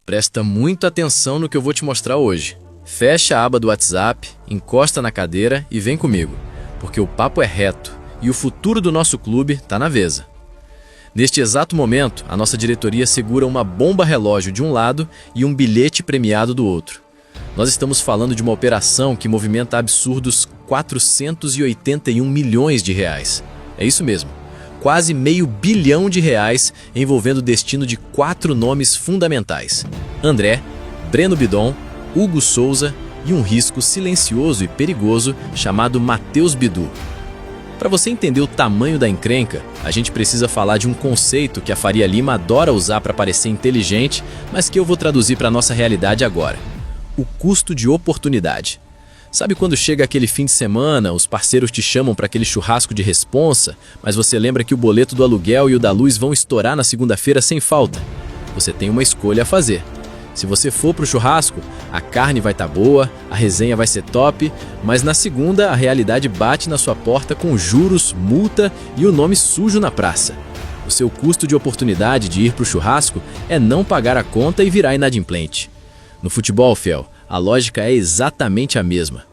Presta muita atenção no que eu vou te mostrar hoje. Fecha a aba do WhatsApp, encosta na cadeira e vem comigo, porque o papo é reto e o futuro do nosso clube está na Vezza. Neste exato momento, a nossa diretoria segura uma bomba relógio de um lado e um bilhete premiado do outro. Nós estamos falando de uma operação que movimenta absurdos 481 milhões de reais. É isso mesmo, quase R$500 bilhão envolvendo o destino de 4 nomes fundamentais: André, Breno Bidon, Hugo Souza e um risco silencioso e perigoso chamado Matheus Bidu. Para você entender o tamanho da encrenca, a gente precisa falar de um conceito que a Faria Lima adora usar para parecer inteligente, mas que eu vou traduzir para a nossa realidade agora: o custo de oportunidade. Sabe quando chega aquele fim de semana, os parceiros te chamam para aquele churrasco de responsa, mas você lembra que o boleto do aluguel e o da luz vão estourar na segunda-feira sem falta? Você tem uma escolha a fazer. Se você for para o churrasco, a carne vai estar boa, a resenha vai ser top, mas na segunda a realidade bate na sua porta com juros, multa e o nome sujo na praça. O seu custo de oportunidade de ir para o churrasco é não pagar a conta e virar inadimplente. No futebol, fiel, a lógica é exatamente a mesma.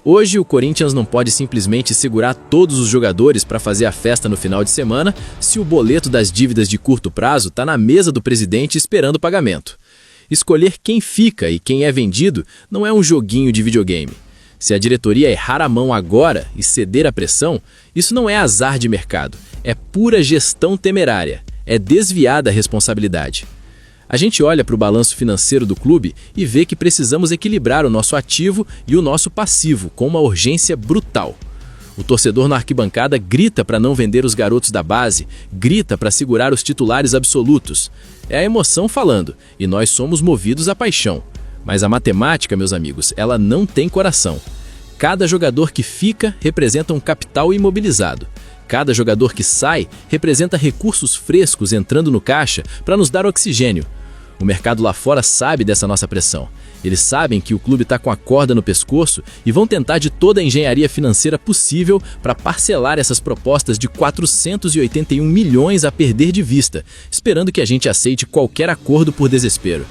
Hoje o Corinthians não pode simplesmente segurar todos os jogadores para fazer a festa no final de semana se o boleto das dívidas de curto prazo está na mesa do presidente esperando o pagamento. Escolher quem fica e quem é vendido não é um joguinho de videogame. Se a diretoria errar a mão agora e ceder à pressão, isso não é azar de mercado, é pura gestão temerária, é desviar da responsabilidade. A gente olha para o balanço financeiro do clube e vê que precisamos equilibrar o nosso ativo e o nosso passivo com uma urgência brutal. O torcedor na arquibancada grita para não vender os garotos da base, grita para segurar os titulares absolutos. É a emoção falando, e nós somos movidos à paixão. Mas a matemática, meus amigos, ela não tem coração. Cada jogador que fica representa um capital imobilizado. Cada jogador que sai representa recursos frescos entrando no caixa para nos dar oxigênio. O mercado lá fora sabe dessa nossa pressão. Eles sabem que o clube está com a corda no pescoço e vão tentar de toda a engenharia financeira possível para parcelar essas propostas de 481 milhões a perder de vista, esperando que a gente aceite qualquer acordo por desespero.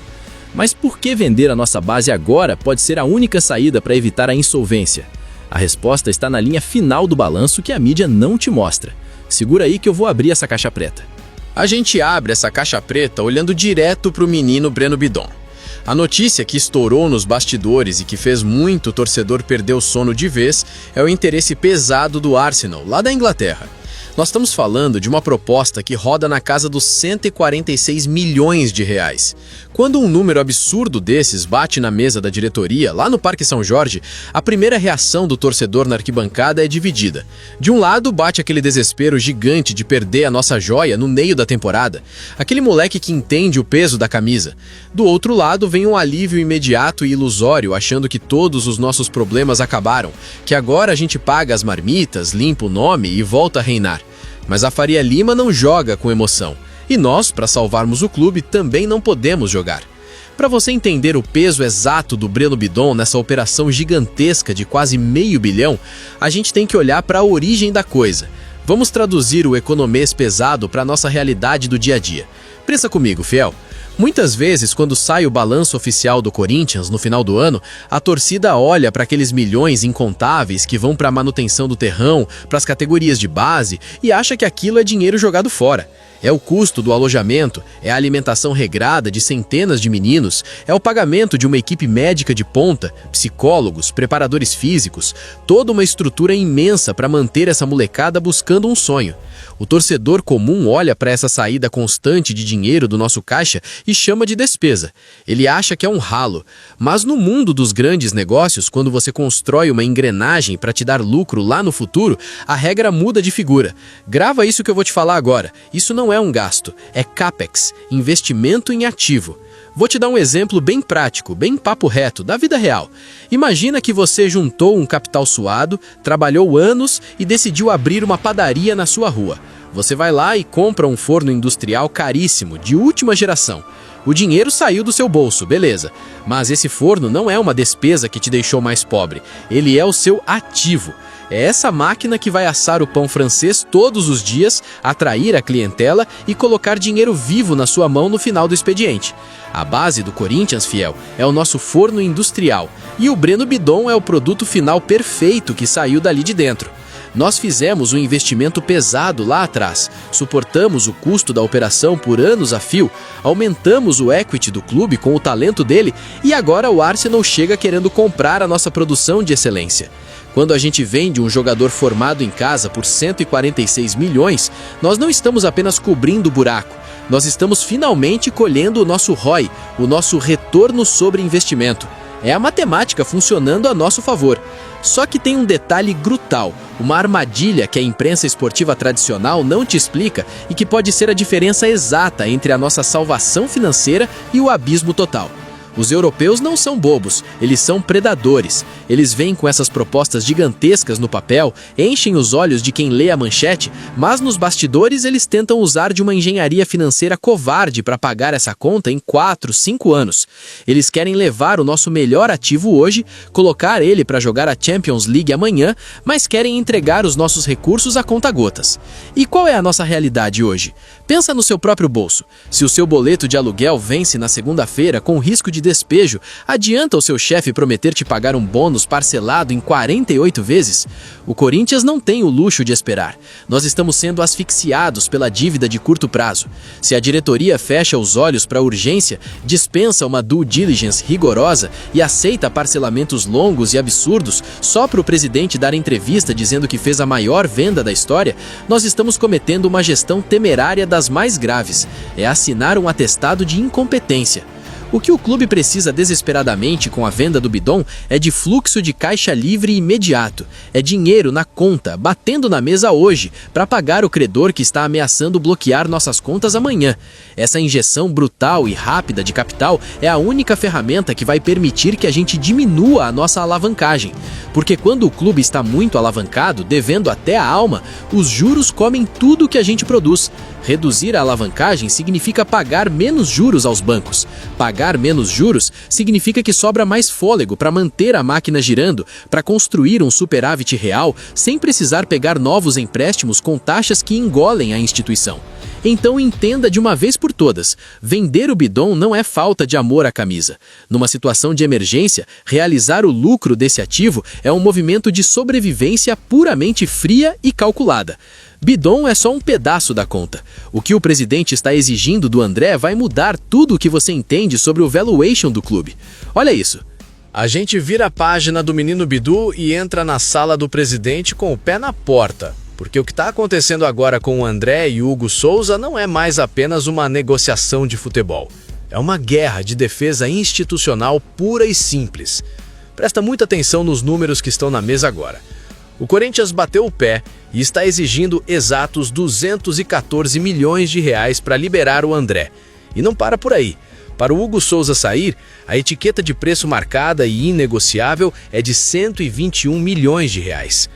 Mas por que vender a nossa base agora pode ser a única saída para evitar a insolvência? A resposta está na linha final do balanço que a mídia não te mostra. Segura aí que eu vou abrir essa caixa preta. A gente abre essa caixa preta olhando direto para o menino Breno Bidon. A notícia que estourou nos bastidores e que fez muito torcedor perder o sono de vez é o interesse pesado do Arsenal, lá da Inglaterra. Nós estamos falando de uma proposta que roda na casa dos 146 milhões de reais. Quando um número absurdo desses bate na mesa da diretoria, lá no Parque São Jorge, a primeira reação do torcedor na arquibancada é dividida. De um lado, bate aquele desespero gigante de perder a nossa joia no meio da temporada, aquele moleque que entende o peso da camisa. Do outro lado, vem um alívio imediato e ilusório, achando que todos os nossos problemas acabaram, que agora a gente paga as marmitas, limpa o nome e volta a reinar. Mas a Faria Lima não joga com emoção. E nós, para salvarmos o clube, também não podemos jogar. Para você entender o peso exato do Breno Bidon nessa operação gigantesca de quase R$500 bilhão, a gente tem que olhar para a origem da coisa. Vamos traduzir o economês pesado para a nossa realidade do dia a dia. Pensa comigo, fiel. Muitas vezes, quando sai o balanço oficial do Corinthians no final do ano, a torcida olha para aqueles milhões incontáveis que vão para a manutenção do terrão, para as categorias de base e acha que aquilo é dinheiro jogado fora. É o custo do alojamento, é a alimentação regrada de centenas de meninos, é o pagamento de uma equipe médica de ponta, psicólogos, preparadores físicos, toda uma estrutura imensa para manter essa molecada buscando um sonho. O torcedor comum olha para essa saída constante de dinheiro do nosso caixa e chama de despesa. Ele acha que é um ralo. Mas no mundo dos grandes negócios, quando você constrói uma engrenagem para te dar lucro lá no futuro, a regra muda de figura. Grava isso que eu vou te falar agora. Isso não é um gasto, é CAPEX, investimento em ativo. Vou te dar um exemplo bem prático, bem papo reto, da vida real. Imagina que você juntou um capital suado, trabalhou anos e decidiu abrir uma padaria na sua rua. Você vai lá e compra um forno industrial caríssimo, de última geração. O dinheiro saiu do seu bolso, beleza. Mas esse forno não é uma despesa que te deixou mais pobre. Ele é o seu ativo. É essa máquina que vai assar o pão francês todos os dias, atrair a clientela e colocar dinheiro vivo na sua mão no final do expediente. A base do Corinthians, fiel, é o nosso forno industrial. E o Breno Bidon é o produto final perfeito que saiu dali de dentro. Nós fizemos um investimento pesado lá atrás, suportamos o custo da operação por anos a fio, aumentamos o equity do clube com o talento dele e agora o Arsenal chega querendo comprar a nossa produção de excelência. Quando a gente vende um jogador formado em casa por 146 milhões, nós não estamos apenas cobrindo o buraco, nós estamos finalmente colhendo o nosso ROI, o nosso retorno sobre investimento. É a matemática funcionando a nosso favor. Só que tem um detalhe brutal, uma armadilha que a imprensa esportiva tradicional não te explica e que pode ser a diferença exata entre a nossa salvação financeira e o abismo total. Os europeus não são bobos, eles são predadores. Eles vêm com essas propostas gigantescas no papel, enchem os olhos de quem lê a manchete, mas nos bastidores eles tentam usar de uma engenharia financeira covarde para pagar essa conta em 4, 5 anos. Eles querem levar o nosso melhor ativo hoje, colocar ele para jogar a Champions League amanhã, mas querem entregar os nossos recursos a conta-gotas. E qual é a nossa realidade hoje? Pensa no seu próprio bolso. Se o seu boleto de aluguel vence na segunda-feira com risco de despejo, adianta o seu chefe prometer te pagar um bônus parcelado em 48 vezes? O Corinthians não tem o luxo de esperar. Nós estamos sendo asfixiados pela dívida de curto prazo. Se a diretoria fecha os olhos para a urgência, dispensa uma due diligence rigorosa e aceita parcelamentos longos e absurdos só para o presidente dar entrevista dizendo que fez a maior venda da história, nós estamos cometendo uma gestão temerária das mais graves. É assinar um atestado de incompetência. O que o clube precisa desesperadamente com a venda do Bidon é de fluxo de caixa livre imediato. É dinheiro na conta, batendo na mesa hoje, para pagar o credor que está ameaçando bloquear nossas contas amanhã. Essa injeção brutal e rápida de capital é a única ferramenta que vai permitir que a gente diminua a nossa alavancagem. Porque quando o clube está muito alavancado, devendo até a alma, os juros comem tudo que a gente produz. Reduzir a alavancagem significa pagar menos juros aos bancos. Pagar menos juros significa que sobra mais fôlego para manter a máquina girando, para construir um superávit real sem precisar pegar novos empréstimos com taxas que engolem a instituição. Então entenda de uma vez por todas, vender o Bidon não é falta de amor à camisa. Numa situação de emergência, realizar o lucro desse ativo é um movimento de sobrevivência puramente fria e calculada. Bidon é só um pedaço da conta. O que o presidente está exigindo do André vai mudar tudo o que você entende sobre o valuation do clube. Olha isso. A gente vira a página do menino Bidu e entra na sala do presidente com o pé na porta. Porque o que está acontecendo agora com o André e o Hugo Souza não é mais apenas uma negociação de futebol. É uma guerra de defesa institucional pura e simples. Presta muita atenção nos números que estão na mesa agora. O Corinthians bateu o pé e está exigindo exatos 214 milhões de reais para liberar o André. E não para por aí. Para o Hugo Souza sair, a etiqueta de preço marcada e inegociável é de 121 milhões de reais.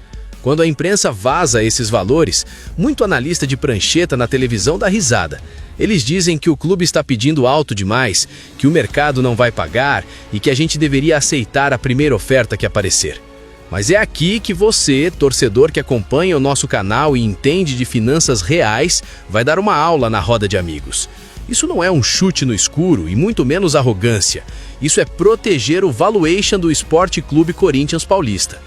Quando a imprensa vaza esses valores, muito analista de prancheta na televisão dá risada. Eles dizem que o clube está pedindo alto demais, que o mercado não vai pagar e que a gente deveria aceitar a primeira oferta que aparecer. Mas é aqui que você, torcedor que acompanha o nosso canal e entende de finanças reais, vai dar uma aula na roda de amigos. Isso não é um chute no escuro e muito menos arrogância. Isso é proteger o valuation do Esporte Clube Corinthians Paulista.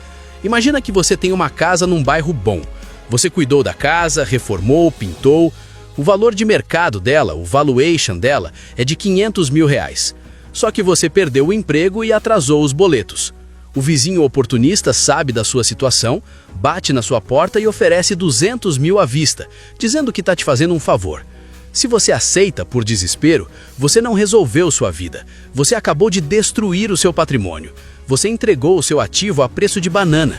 Imagina que você tem uma casa num bairro bom. Você cuidou da casa, reformou, pintou. O valor de mercado dela, o valuation dela, é de 500 mil reais. Só que você perdeu o emprego e atrasou os boletos. O vizinho oportunista sabe da sua situação, bate na sua porta e oferece 200 mil à vista, dizendo que está te fazendo um favor. Se você aceita por desespero, você não resolveu sua vida. Você acabou de destruir o seu patrimônio. Você entregou o seu ativo a preço de banana.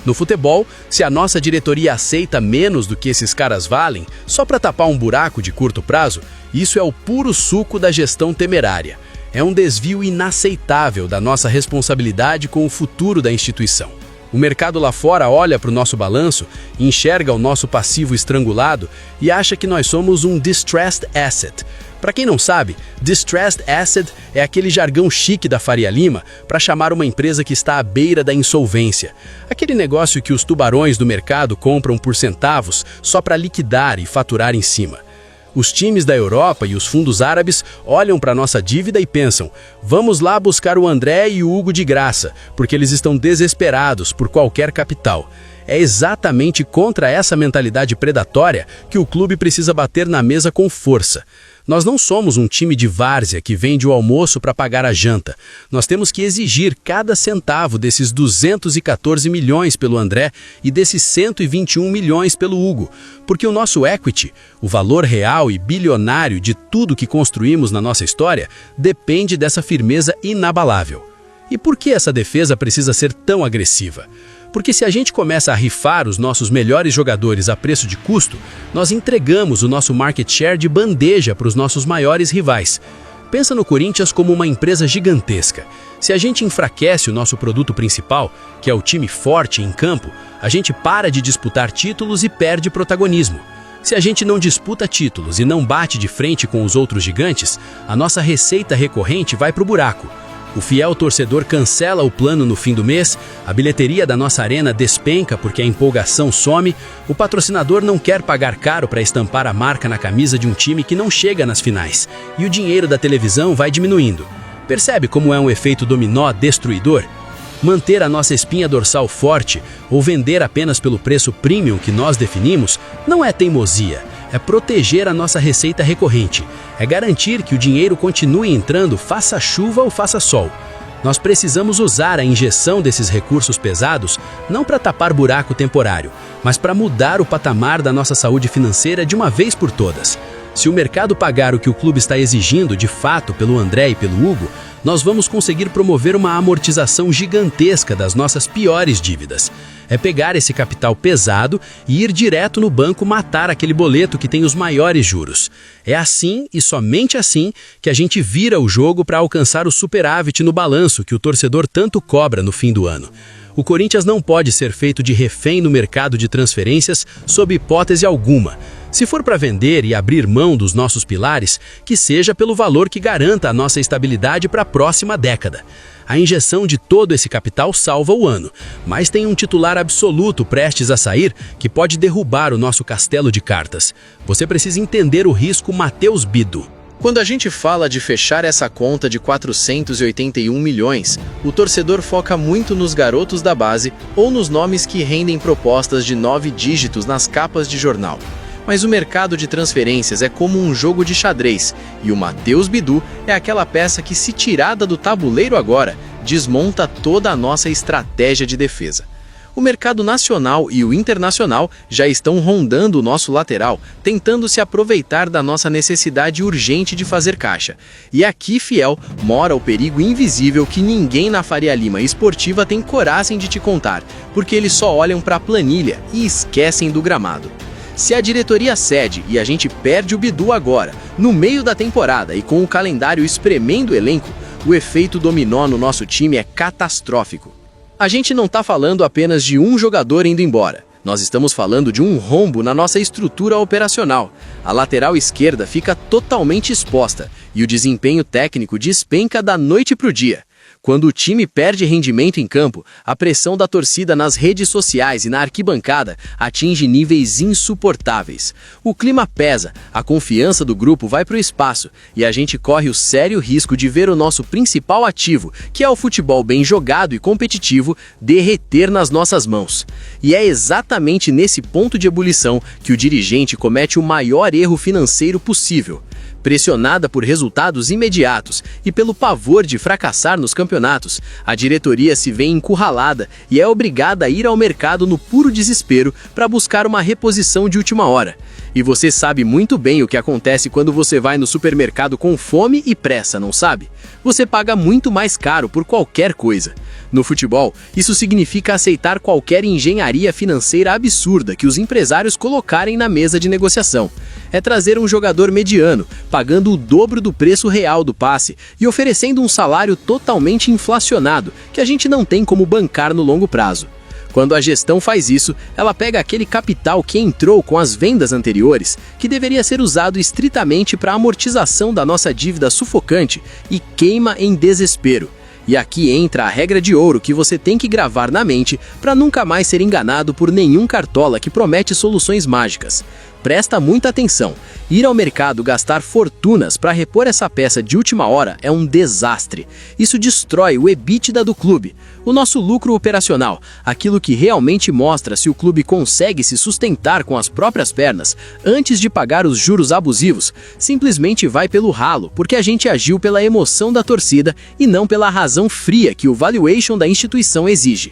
No futebol, se a nossa diretoria aceita menos do que esses caras valem, só para tapar um buraco de curto prazo, isso é o puro suco da gestão temerária. É um desvio inaceitável da nossa responsabilidade com o futuro da instituição. O mercado lá fora olha para o nosso balanço, enxerga o nosso passivo estrangulado e acha que nós somos um distressed asset. Para quem não sabe, Distressed Asset é aquele jargão chique da Faria Lima para chamar uma empresa que está à beira da insolvência. Aquele negócio que os tubarões do mercado compram por centavos só para liquidar e faturar em cima. Os times da Europa e os fundos árabes olham para nossa dívida e pensam: vamos lá buscar o André e o Hugo de graça, porque eles estão desesperados por qualquer capital. É exatamente contra essa mentalidade predatória que o clube precisa bater na mesa com força. Nós não somos um time de várzea que vende o almoço para pagar a janta. Nós temos que exigir cada centavo desses 214 milhões pelo André e desses 121 milhões pelo Hugo, porque o nosso equity, o valor real e bilionário de tudo que construímos na nossa história, depende dessa firmeza inabalável. E por que essa defesa precisa ser tão agressiva? Porque se a gente começa a rifar os nossos melhores jogadores a preço de custo, nós entregamos o nosso market share de bandeja para os nossos maiores rivais. Pensa no Corinthians como uma empresa gigantesca. Se a gente enfraquece o nosso produto principal, que é o time forte em campo, a gente para de disputar títulos e perde protagonismo. Se a gente não disputa títulos e não bate de frente com os outros gigantes, a nossa receita recorrente vai para o buraco. O fiel torcedor cancela o plano no fim do mês, a bilheteria da nossa arena despenca porque a empolgação some, o patrocinador não quer pagar caro para estampar a marca na camisa de um time que não chega nas finais, e o dinheiro da televisão vai diminuindo. Percebe como é um efeito dominó destruidor? Manter a nossa espinha dorsal forte ou vender apenas pelo preço premium que nós definimos não é teimosia. É proteger a nossa receita recorrente. É garantir que o dinheiro continue entrando, faça chuva ou faça sol. Nós precisamos usar a injeção desses recursos pesados não para tapar buraco temporário, mas para mudar o patamar da nossa saúde financeira de uma vez por todas. Se o mercado pagar o que o clube está exigindo de fato pelo André e pelo Hugo, nós vamos conseguir promover uma amortização gigantesca das nossas piores dívidas. É pegar esse capital pesado e ir direto no banco matar aquele boleto que tem os maiores juros. É assim e somente assim que a gente vira o jogo para alcançar o superávit no balanço que o torcedor tanto cobra no fim do ano. O Corinthians não pode ser feito de refém no mercado de transferências sob hipótese alguma. Se for para vender e abrir mão dos nossos pilares, que seja pelo valor que garanta a nossa estabilidade para a próxima década. A injeção de todo esse capital salva o ano, mas tem um titular absoluto prestes a sair que pode derrubar o nosso castelo de cartas. Você precisa entender o risco Matheus Bido. Quando a gente fala de fechar essa conta de 481 milhões, o torcedor foca muito nos garotos da base ou nos nomes que rendem propostas de 9 dígitos nas capas de jornal. Mas o mercado de transferências é como um jogo de xadrez, e o Matheus Bidu é aquela peça que, se tirada do tabuleiro agora, desmonta toda a nossa estratégia de defesa. O mercado nacional e o internacional já estão rondando o nosso lateral, tentando se aproveitar da nossa necessidade urgente de fazer caixa. E aqui, fiel, mora o perigo invisível que ninguém na Faria Lima Esportiva tem coragem de te contar, porque eles só olham para a planilha e esquecem do gramado. Se a diretoria cede e a gente perde o Bidu agora, no meio da temporada e com o calendário espremendo o elenco, o efeito dominó no nosso time é catastrófico. A gente não está falando apenas de um jogador indo embora. Nós estamos falando de um rombo na nossa estrutura operacional. A lateral esquerda fica totalmente exposta e o desempenho técnico despenca da noite para o dia. Quando o time perde rendimento em campo, a pressão da torcida nas redes sociais e na arquibancada atinge níveis insuportáveis. O clima pesa, a confiança do grupo vai para o espaço e a gente corre o sério risco de ver o nosso principal ativo, que é o futebol bem jogado e competitivo, derreter nas nossas mãos. E é exatamente nesse ponto de ebulição que o dirigente comete o maior erro financeiro possível. Pressionada por resultados imediatos e pelo pavor de fracassar nos campeonatos, a diretoria se vê encurralada e é obrigada a ir ao mercado no puro desespero para buscar uma reposição de última hora. E você sabe muito bem o que acontece quando você vai no supermercado com fome e pressa, não sabe? Você paga muito mais caro por qualquer coisa. No futebol, isso significa aceitar qualquer engenharia financeira absurda que os empresários colocarem na mesa de negociação. É trazer um jogador mediano, pagando o dobro do preço real do passe e oferecendo um salário totalmente inflacionado, que a gente não tem como bancar no longo prazo. Quando a gestão faz isso, ela pega aquele capital que entrou com as vendas anteriores, que deveria ser usado estritamente para a amortização da nossa dívida sufocante, e queima em desespero. E aqui entra a regra de ouro que você tem que gravar na mente para nunca mais ser enganado por nenhum cartola que promete soluções mágicas. Presta muita atenção. Ir ao mercado gastar fortunas para repor essa peça de última hora é um desastre. Isso destrói o EBITDA do clube, o nosso lucro operacional, aquilo que realmente mostra se o clube consegue se sustentar com as próprias pernas antes de pagar os juros abusivos. Simplesmente vai pelo ralo, porque a gente agiu pela emoção da torcida e não pela razão fria que o valuation da instituição exige.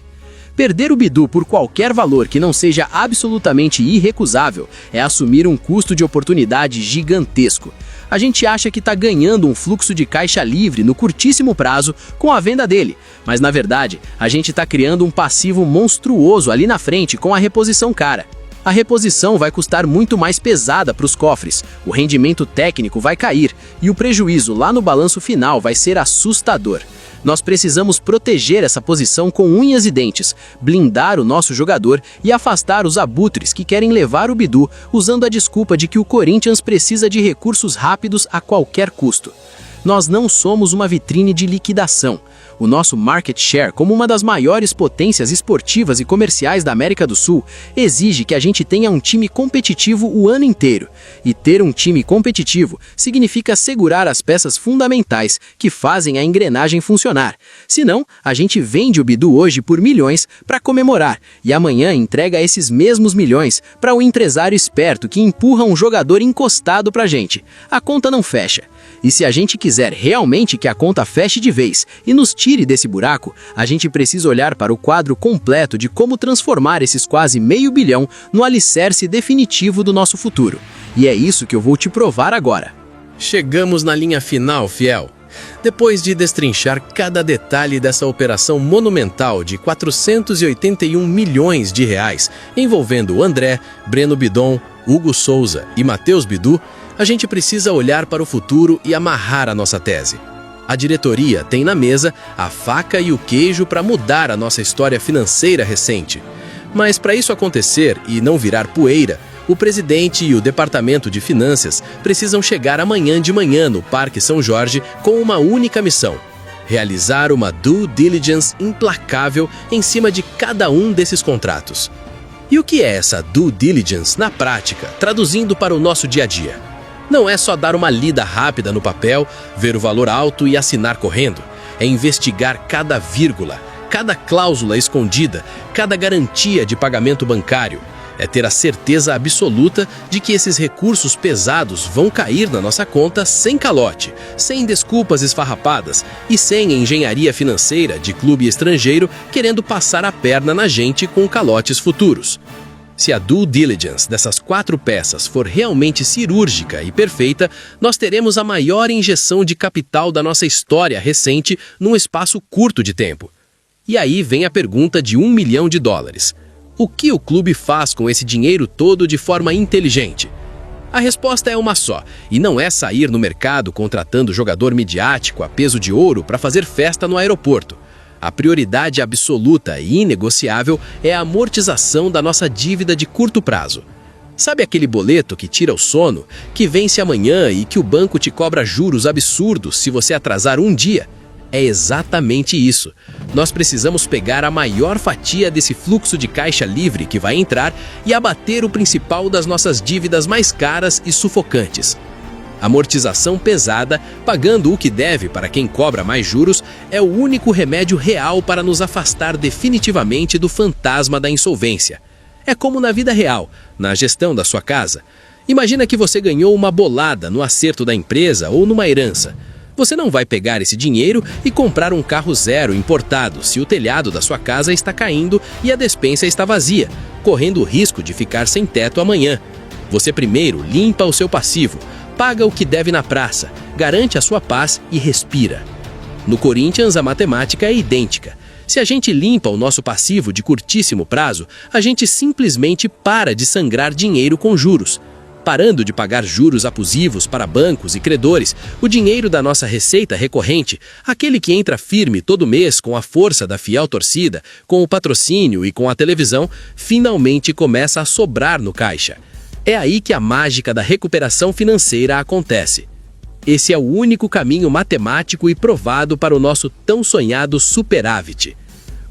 Perder o Bidu por qualquer valor que não seja absolutamente irrecusável é assumir um custo de oportunidade gigantesco. A gente acha que está ganhando um fluxo de caixa livre no curtíssimo prazo com a venda dele, mas na verdade a gente está criando um passivo monstruoso ali na frente com a reposição cara. A reposição vai custar muito mais pesada para os cofres, o rendimento técnico vai cair e o prejuízo lá no balanço final vai ser assustador. Nós precisamos proteger essa posição com unhas e dentes, blindar o nosso jogador e afastar os abutres que querem levar o Bidu usando a desculpa de que o Corinthians precisa de recursos rápidos a qualquer custo. Nós não somos uma vitrine de liquidação. O nosso market share, como uma das maiores potências esportivas e comerciais da América do Sul, exige que a gente tenha um time competitivo o ano inteiro. E ter um time competitivo significa segurar as peças fundamentais que fazem a engrenagem funcionar. Senão, a gente vende o Bidu hoje por milhões para comemorar e amanhã entrega esses mesmos milhões para um empresário esperto que empurra um jogador encostado para a gente. A conta não fecha. E se a gente quiser realmente que a conta feche de vez e nos tire desse buraco, a gente precisa olhar para o quadro completo de como transformar esses quase $500 milhão no alicerce definitivo do nosso futuro. E é isso que eu vou te provar agora. Chegamos na linha final, fiel. Depois de destrinchar cada detalhe dessa operação monumental de R$481 milhões, envolvendo André, Breno Bidon, Hugo Souza e Matheus Bidu, a gente precisa olhar para o futuro e amarrar a nossa tese. A diretoria tem na mesa a faca e o queijo para mudar a nossa história financeira recente. Mas para isso acontecer e não virar poeira, o presidente e o departamento de finanças precisam chegar amanhã de manhã no Parque São Jorge com uma única missão: realizar uma due diligence implacável em cima de cada um desses contratos. E o que é essa due diligence na prática, traduzindo para o nosso dia a dia? Não é só dar uma lida rápida no papel, ver o valor alto e assinar correndo. É investigar cada vírgula, cada cláusula escondida, cada garantia de pagamento bancário. É ter a certeza absoluta de que esses recursos pesados vão cair na nossa conta sem calote, sem desculpas esfarrapadas e sem engenharia financeira de clube estrangeiro querendo passar a perna na gente com calotes futuros. Se a due diligence dessas 4 peças for realmente cirúrgica e perfeita, nós teremos a maior injeção de capital da nossa história recente num espaço curto de tempo. E aí vem a pergunta de $1 milhão. O que o clube faz com esse dinheiro todo de forma inteligente? A resposta é uma só, e não é sair no mercado contratando jogador midiático a peso de ouro para fazer festa no aeroporto. A prioridade absoluta e inegociável é a amortização da nossa dívida de curto prazo. Sabe aquele boleto que tira o sono, que vence amanhã e que o banco te cobra juros absurdos se você atrasar um dia? É exatamente isso. Nós precisamos pegar a maior fatia desse fluxo de caixa livre que vai entrar e abater o principal das nossas dívidas mais caras e sufocantes. Amortização pesada, pagando o que deve para quem cobra mais juros, é o único remédio real para nos afastar definitivamente do fantasma da insolvência. É como na vida real, na gestão da sua casa. Imagina que você ganhou uma bolada no acerto da empresa ou numa herança. Você não vai pegar esse dinheiro e comprar um carro zero importado se o telhado da sua casa está caindo e a despensa está vazia, correndo o risco de ficar sem teto amanhã. Você primeiro limpa o seu passivo, paga o que deve na praça, garante a sua paz e respira. No Corinthians, a matemática é idêntica. Se a gente limpa o nosso passivo de curtíssimo prazo, a gente simplesmente para de sangrar dinheiro com juros. Parando de pagar juros abusivos para bancos e credores, o dinheiro da nossa receita recorrente, aquele que entra firme todo mês com a força da fiel torcida, com o patrocínio e com a televisão, finalmente começa a sobrar no caixa. É aí que a mágica da recuperação financeira acontece. Esse é o único caminho matemático e provado para o nosso tão sonhado superávit.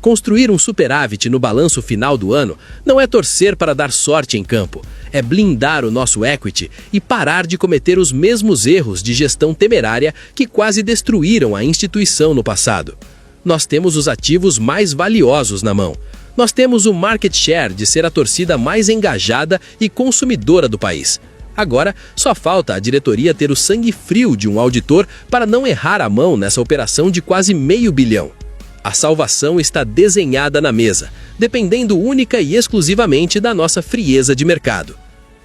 Construir um superávit no balanço final do ano não é torcer para dar sorte em campo, é blindar o nosso equity e parar de cometer os mesmos erros de gestão temerária que quase destruíram a instituição no passado. Nós temos os ativos mais valiosos na mão. Nós temos o market share de ser a torcida mais engajada e consumidora do país. Agora, só falta a diretoria ter o sangue frio de um auditor para não errar a mão nessa operação de quase R$500 milhão. A salvação está desenhada na mesa, dependendo única e exclusivamente da nossa frieza de mercado.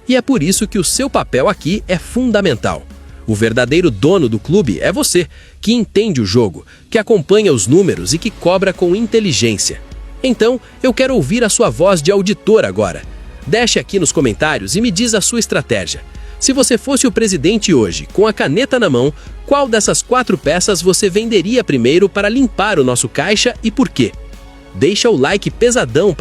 E é por isso que o seu papel aqui é fundamental. O verdadeiro dono do clube é você, que entende o jogo, que acompanha os números e que cobra com inteligência. Então, eu quero ouvir a sua voz de auditor agora. Deixe aqui nos comentários e me diz a sua estratégia. Se você fosse o presidente hoje, com a caneta na mão, qual dessas 4 peças você venderia primeiro para limpar o nosso caixa e por quê? Deixa o like pesadão